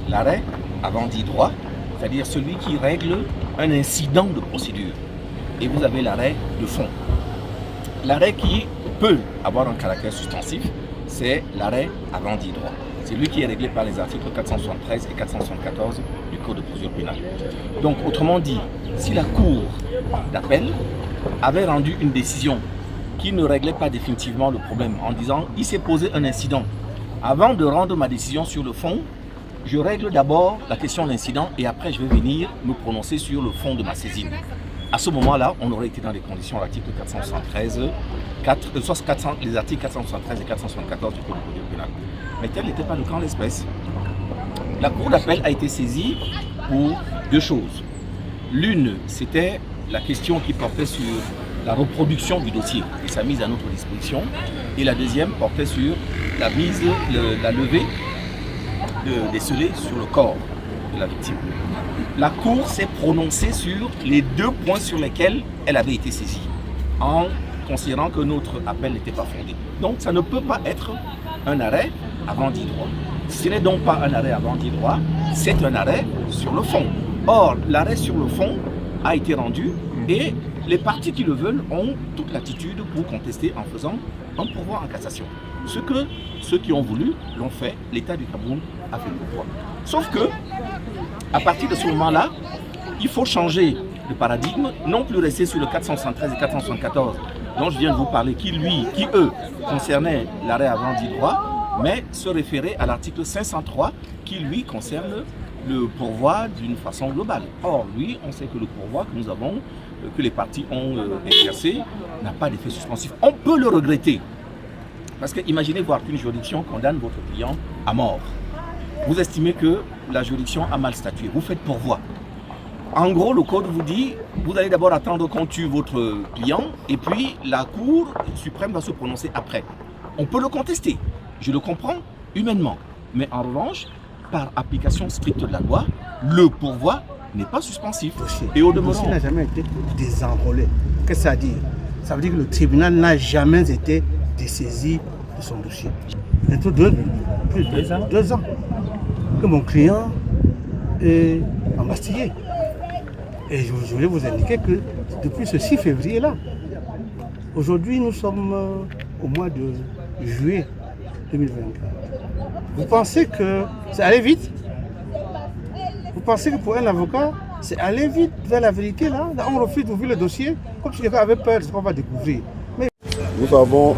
l'arrêt avant dit droit, c'est-à-dire celui qui règle un incident de procédure. Et vous avez l'arrêt de fond. L'arrêt qui peut avoir un caractère substantif, c'est l'arrêt avant dit droit. C'est lui qui est réglé par les articles 473 et 474 du Code de procédure pénale. Donc, autrement dit, si la Cour d'appel avait rendu une décision qui ne réglait pas définitivement le problème en disant « il s'est posé un incident », avant de rendre ma décision sur le fond, je règle d'abord la question de l'incident et après je vais venir me prononcer sur le fond de ma saisine. À ce moment-là, on aurait été dans les conditions de l'article 473, les articles 473 et 474 du Code de procédure pénale. Mais tel n'était pas le cas en l'espèce. La Cour d'appel a été saisie pour deux choses. L'une, c'était la question qui portait sur la reproduction du dossier et sa mise à notre disposition. Et la deuxième portait sur la levée des scellés sur le corps de la victime. La Cour s'est prononcée sur les deux points sur lesquels elle avait été saisie, en considérant que notre appel n'était pas fondé. Donc ça ne peut pas être un arrêt avant dit droit. Ce n'est donc pas un arrêt avant dit droit, c'est un arrêt sur le fond. Or, l'arrêt sur le fond a été rendu et les parties qui le veulent ont toute l'attitude pour contester en faisant un pourvoi en cassation. Ce que ceux qui ont voulu l'ont fait, l'État du Cameroun a fait le pourvoi. Sauf que, à partir de ce moment-là, il faut changer de paradigme, non plus rester sur le 473 et 474 dont je viens de vous parler, qui eux, concernaient l'arrêt avant dit droit, mais se référer à l'article 503 qui, lui, concerne le pourvoi d'une façon globale. Or, lui, on sait que le pourvoi que nous avons, que les partis ont exercé, n'a pas d'effet suspensif. On peut le regretter. Parce que imaginez voir qu'une juridiction condamne votre client à mort. Vous estimez que la juridiction a mal statué. Vous faites pourvoi. En gros, le code vous dit, vous allez d'abord attendre qu'on tue votre client et puis la Cour suprême va se prononcer après. On peut le contester. Je le comprends humainement. Mais en revanche, par application stricte de la loi, le pourvoi n'est pas suspensif. Et au demeurant, le dossier n'a jamais été désenrôlé. Qu'est-ce que ça veut dire? Ça veut dire que le tribunal n'a jamais été dessaisi de son dossier. Bientôt plus de 2 ans que mon client est embastillé. Et je voulais vous indiquer que depuis ce 6 février-là, aujourd'hui nous sommes au mois de juillet 2024. Vous pensez que c'est aller vite? Vous pensez que pour un avocat, c'est aller vite vers la vérité là? On refuse d'ouvrir le dossier comme si quelqu'un avait peur de ce qu'on va découvrir. Mais... Nous avons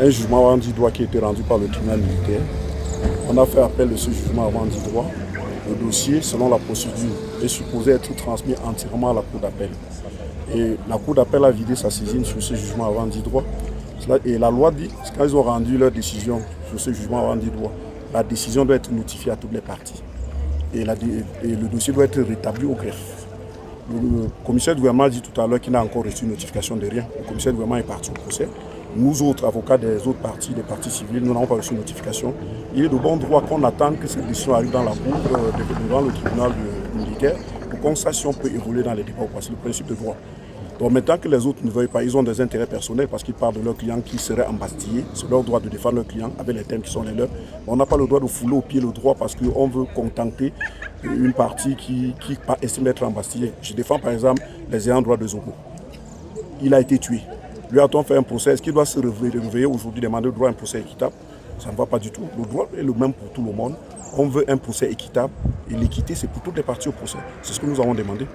un jugement avant dit droit qui a été rendu par le tribunal militaire. On a fait appel de ce jugement avant dit droit. Le dossier, selon la procédure, est supposé être transmis entièrement à la Cour d'appel. Et la Cour d'appel a vidé sa saisine sur ce jugement avant dit droit. Et la loi dit, quand ils ont rendu leur décision sur ce jugement avant dit droit, la décision doit être notifiée à toutes les parties. Et le dossier doit être rétabli au greffe. Le commissaire du gouvernement a dit tout à l'heure qu'il n'a encore reçu notification de rien. Le commissaire du gouvernement est parti au procès. Nous autres, avocats des autres parties, des parties civiles, nous n'avons pas reçu notification. Il est de bon droit qu'on attende que cette décision arrive dans la Cour, devant le tribunal militaire, pour qu'on sache si on peut évoluer dans les débats ou pas. C'est le principe de droit. Donc maintenant que les autres ne veuillent pas, ils ont des intérêts personnels parce qu'ils parlent de leurs clients qui seraient embastillés. C'est leur droit de défendre leurs clients avec les thèmes qui sont les leurs. On n'a pas le droit de fouler au pied le droit parce qu'on veut contenter une partie qui estime être embastillée. Je défends par exemple les ayants droit de Zobo. Il a été tué. Lui a-t-on fait un procès? Est-ce qu'il doit se réveiller aujourd'hui, demander le droit à un procès équitable? Ça ne va pas du tout. Le droit est le même pour tout le monde. On veut un procès équitable et l'équité, c'est pour toutes les parties au procès. C'est ce que nous avons demandé.